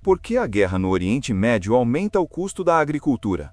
Por que a guerra no Oriente Médio aumenta o custo da agricultura?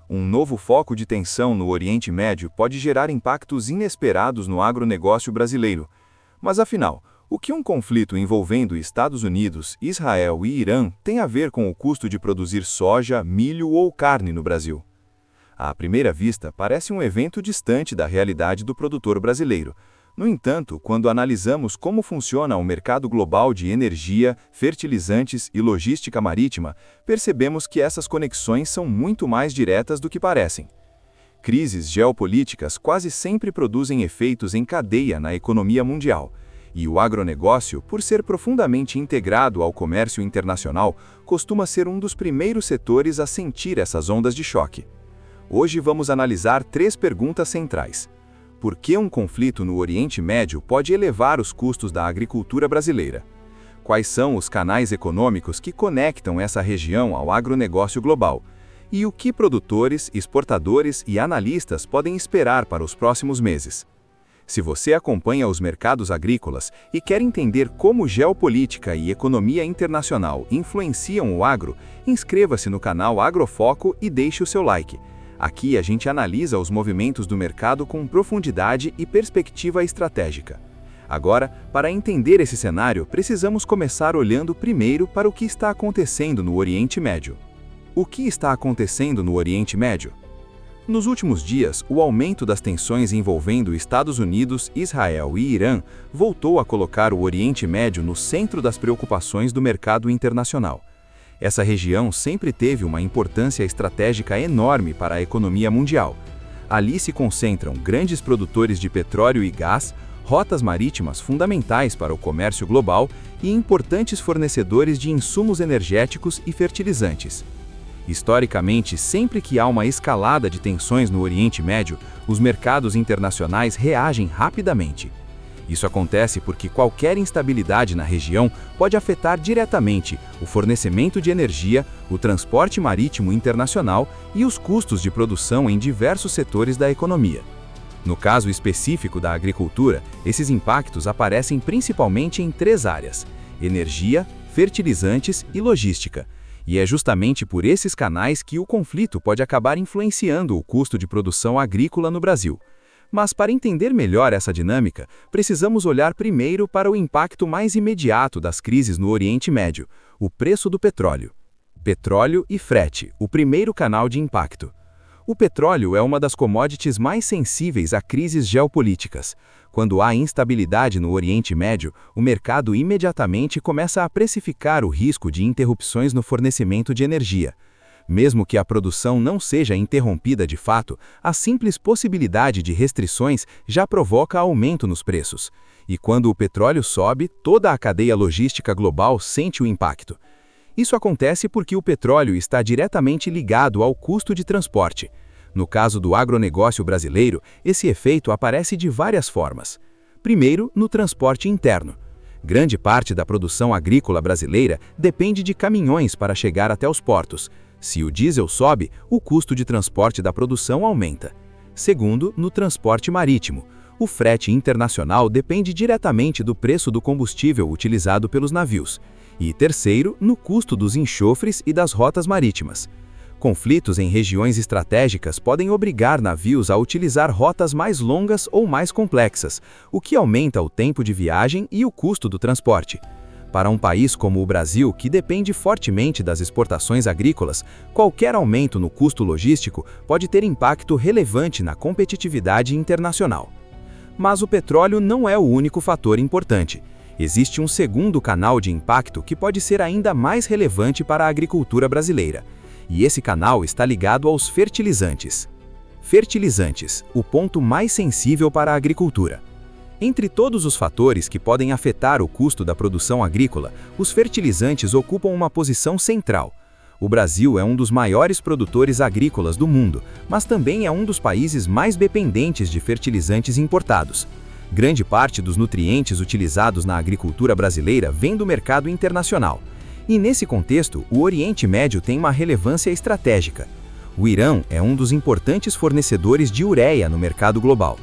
Um novo foco de tensão no Oriente Médio pode gerar impactos inesperados no agronegócio brasileiro. Mas afinal, o que um conflito envolvendo Estados Unidos, Israel e Irã tem a ver com o custo de produzir soja, milho ou carne no Brasil? À primeira vista, parece um evento distante da realidade do produtor brasileiro. No entanto, quando analisamos como funciona o mercado global de energia, fertilizantes e logística marítima, percebemos que essas conexões são muito mais diretas do que parecem. Crises geopolíticas quase sempre produzem efeitos em cadeia na economia mundial, e o agronegócio, por ser profundamente integrado ao comércio internacional, costuma ser um dos primeiros setores a sentir essas ondas de choque. Hoje vamos analisar 3 perguntas centrais. Por que um conflito no Oriente Médio pode elevar os custos da agricultura brasileira? Quais são os canais econômicos que conectam essa região ao agronegócio global? E o que produtores, exportadores e analistas podem esperar para os próximos meses? Se você acompanha os mercados agrícolas e quer entender como geopolítica e economia internacional influenciam o agro, inscreva-se no canal Agrofoco e deixe o seu like. Aqui a gente analisa os movimentos do mercado com profundidade e perspectiva estratégica. Agora, para entender esse cenário, precisamos começar olhando primeiro para o que está acontecendo no Oriente Médio. O que está acontecendo no Oriente Médio? Nos últimos dias, o aumento das tensões envolvendo Estados Unidos, Israel e Irã voltou a colocar o Oriente Médio no centro das preocupações do mercado internacional. Essa região sempre teve uma importância estratégica enorme para a economia mundial. Ali se concentram grandes produtores de petróleo e gás, rotas marítimas fundamentais para o comércio global e importantes fornecedores de insumos energéticos e fertilizantes. Historicamente, sempre que há uma escalada de tensões no Oriente Médio, os mercados internacionais reagem rapidamente. Isso acontece porque qualquer instabilidade na região pode afetar diretamente o fornecimento de energia, o transporte marítimo internacional e os custos de produção em diversos setores da economia. No caso específico da agricultura, esses impactos aparecem principalmente em 3 áreas: energia, fertilizantes e logística. E é justamente por esses canais que o conflito pode acabar influenciando o custo de produção agrícola no Brasil. Mas para entender melhor essa dinâmica, precisamos olhar primeiro para o impacto mais imediato das crises no Oriente Médio, o preço do petróleo. Petróleo e frete, o primeiro canal de impacto. O petróleo é uma das commodities mais sensíveis a crises geopolíticas. Quando há instabilidade no Oriente Médio, o mercado imediatamente começa a precificar o risco de interrupções no fornecimento de energia. Mesmo que a produção não seja interrompida de fato, a simples possibilidade de restrições já provoca aumento nos preços. E quando o petróleo sobe, toda a cadeia logística global sente o impacto. Isso acontece porque o petróleo está diretamente ligado ao custo de transporte. No caso do agronegócio brasileiro, esse efeito aparece de várias formas. Primeiro, no transporte interno. Grande parte da produção agrícola brasileira depende de caminhões para chegar até os portos. Se o diesel sobe, o custo de transporte da produção aumenta. Segundo, no transporte marítimo. O frete internacional depende diretamente do preço do combustível utilizado pelos navios. E terceiro, no custo dos enxofres e das rotas marítimas. Conflitos em regiões estratégicas podem obrigar navios a utilizar rotas mais longas ou mais complexas, o que aumenta o tempo de viagem e o custo do transporte. Para um país como o Brasil, que depende fortemente das exportações agrícolas, qualquer aumento no custo logístico pode ter impacto relevante na competitividade internacional. Mas o petróleo não é o único fator importante. Existe um segundo canal de impacto que pode ser ainda mais relevante para a agricultura brasileira. E esse canal está ligado aos fertilizantes. Fertilizantes, o ponto mais sensível para a agricultura. Entre todos os fatores que podem afetar o custo da produção agrícola, os fertilizantes ocupam uma posição central. O Brasil é um dos maiores produtores agrícolas do mundo, mas também é um dos países mais dependentes de fertilizantes importados. Grande parte dos nutrientes utilizados na agricultura brasileira vem do mercado internacional. E nesse contexto, o Oriente Médio tem uma relevância estratégica. O Irã é um dos importantes fornecedores de ureia no mercado global.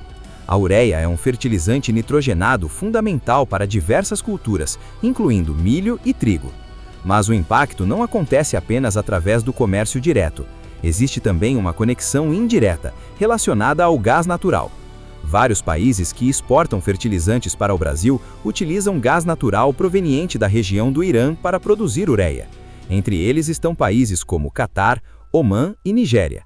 A ureia é um fertilizante nitrogenado fundamental para diversas culturas, incluindo milho e trigo. Mas o impacto não acontece apenas através do comércio direto. Existe também uma conexão indireta, relacionada ao gás natural. Vários países que exportam fertilizantes para o Brasil utilizam gás natural proveniente da região do Irã para produzir ureia. Entre eles estão países como Catar, Omã e Nigéria.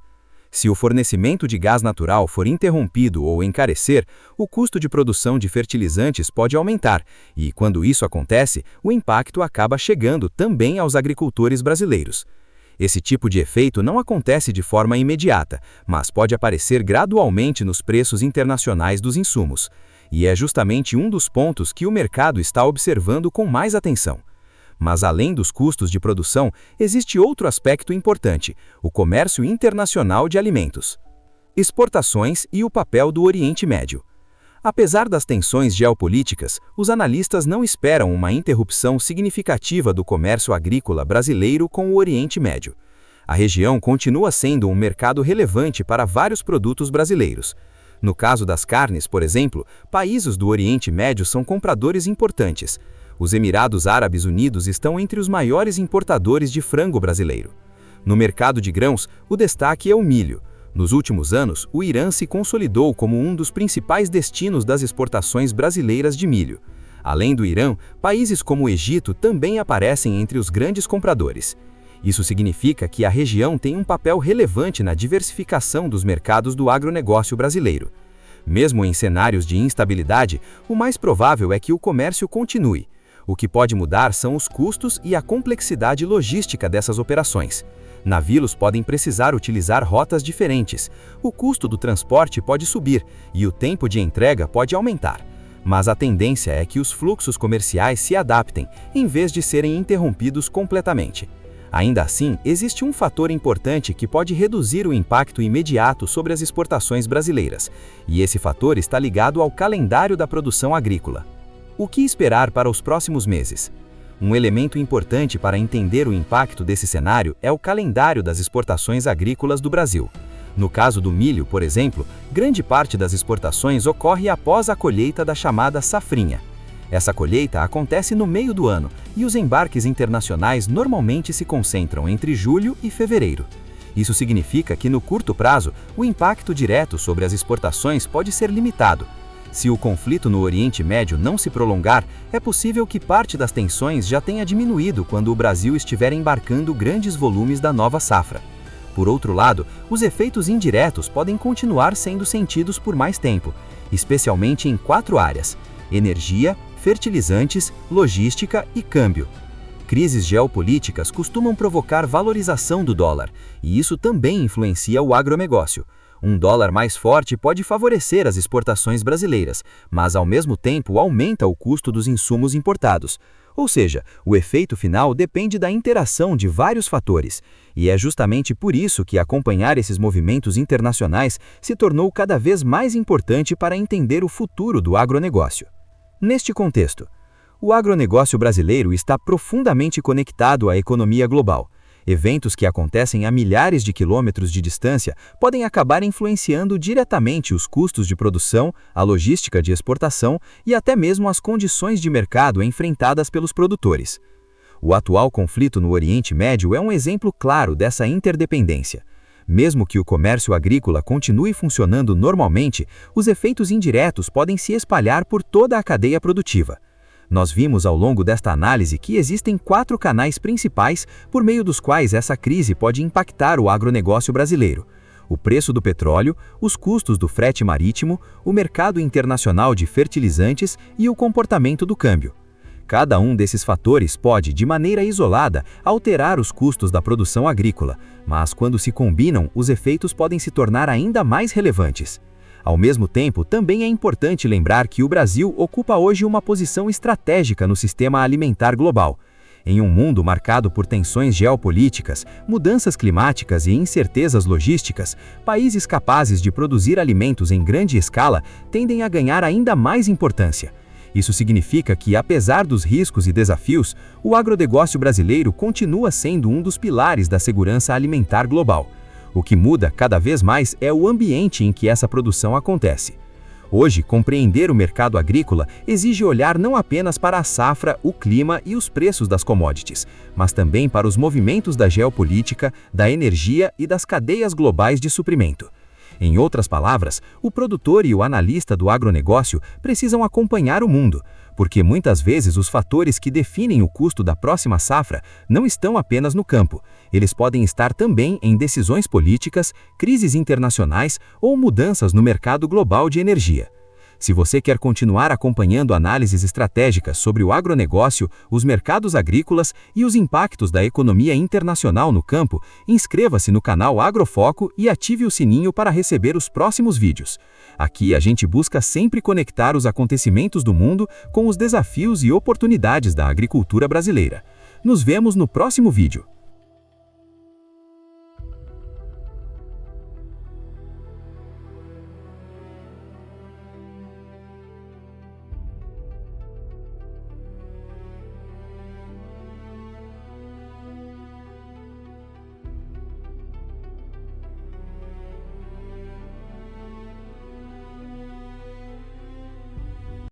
Se o fornecimento de gás natural for interrompido ou encarecer, o custo de produção de fertilizantes pode aumentar e, quando isso acontece, o impacto acaba chegando também aos agricultores brasileiros. Esse tipo de efeito não acontece de forma imediata, mas pode aparecer gradualmente nos preços internacionais dos insumos. E é justamente um dos pontos que o mercado está observando com mais atenção. Mas além dos custos de produção, existe outro aspecto importante: o comércio internacional de alimentos. Exportações e o papel do Oriente Médio. Apesar das tensões geopolíticas, os analistas não esperam uma interrupção significativa do comércio agrícola brasileiro com o Oriente Médio. A região continua sendo um mercado relevante para vários produtos brasileiros. No caso das carnes, por exemplo, países do Oriente Médio são compradores importantes. Os Emirados Árabes Unidos estão entre os maiores importadores de frango brasileiro. No mercado de grãos, o destaque é o milho. Nos últimos anos, o Irã se consolidou como um dos principais destinos das exportações brasileiras de milho. Além do Irã, países como o Egito também aparecem entre os grandes compradores. Isso significa que a região tem um papel relevante na diversificação dos mercados do agronegócio brasileiro. Mesmo em cenários de instabilidade, o mais provável é que o comércio continue. O que pode mudar são os custos e a complexidade logística dessas operações. Navios podem precisar utilizar rotas diferentes, o custo do transporte pode subir e o tempo de entrega pode aumentar. Mas a tendência é que os fluxos comerciais se adaptem, em vez de serem interrompidos completamente. Ainda assim, existe um fator importante que pode reduzir o impacto imediato sobre as exportações brasileiras, e esse fator está ligado ao calendário da produção agrícola. O que esperar para os próximos meses? Um elemento importante para entender o impacto desse cenário é o calendário das exportações agrícolas do Brasil. No caso do milho, por exemplo, grande parte das exportações ocorre após a colheita da chamada safrinha. Essa colheita acontece no meio do ano e os embarques internacionais normalmente se concentram entre julho e fevereiro. Isso significa que no curto prazo, o impacto direto sobre as exportações pode ser limitado. Se o conflito no Oriente Médio não se prolongar, é possível que parte das tensões já tenha diminuído quando o Brasil estiver embarcando grandes volumes da nova safra. Por outro lado, os efeitos indiretos podem continuar sendo sentidos por mais tempo, especialmente em 4 áreas: energia, fertilizantes, logística e câmbio. Crises geopolíticas costumam provocar valorização do dólar, e isso também influencia o agronegócio. Um dólar mais forte pode favorecer as exportações brasileiras, mas ao mesmo tempo aumenta o custo dos insumos importados. Ou seja, o efeito final depende da interação de vários fatores, e é justamente por isso que acompanhar esses movimentos internacionais se tornou cada vez mais importante para entender o futuro do agronegócio. Neste contexto, o agronegócio brasileiro está profundamente conectado à economia global. Eventos que acontecem a milhares de quilômetros de distância podem acabar influenciando diretamente os custos de produção, a logística de exportação e até mesmo as condições de mercado enfrentadas pelos produtores. O atual conflito no Oriente Médio é um exemplo claro dessa interdependência. Mesmo que o comércio agrícola continue funcionando normalmente, os efeitos indiretos podem se espalhar por toda a cadeia produtiva. Nós vimos ao longo desta análise que existem 4 canais principais por meio dos quais essa crise pode impactar o agronegócio brasileiro: o preço do petróleo, os custos do frete marítimo, o mercado internacional de fertilizantes e o comportamento do câmbio. Cada um desses fatores pode, de maneira isolada, alterar os custos da produção agrícola, mas quando se combinam, os efeitos podem se tornar ainda mais relevantes. Ao mesmo tempo, também é importante lembrar que o Brasil ocupa hoje uma posição estratégica no sistema alimentar global. Em um mundo marcado por tensões geopolíticas, mudanças climáticas e incertezas logísticas, países capazes de produzir alimentos em grande escala tendem a ganhar ainda mais importância. Isso significa que, apesar dos riscos e desafios, o agronegócio brasileiro continua sendo um dos pilares da segurança alimentar global. O que muda cada vez mais é o ambiente em que essa produção acontece. Hoje, compreender o mercado agrícola exige olhar não apenas para a safra, o clima e os preços das commodities, mas também para os movimentos da geopolítica, da energia e das cadeias globais de suprimento. Em outras palavras, o produtor e o analista do agronegócio precisam acompanhar o mundo, porque muitas vezes os fatores que definem o custo da próxima safra não estão apenas no campo. Eles podem estar também em decisões políticas, crises internacionais ou mudanças no mercado global de energia. Se você quer continuar acompanhando análises estratégicas sobre o agronegócio, os mercados agrícolas e os impactos da economia internacional no campo, inscreva-se no canal Agrofoco e ative o sininho para receber os próximos vídeos. Aqui a gente busca sempre conectar os acontecimentos do mundo com os desafios e oportunidades da agricultura brasileira. Nos vemos no próximo vídeo.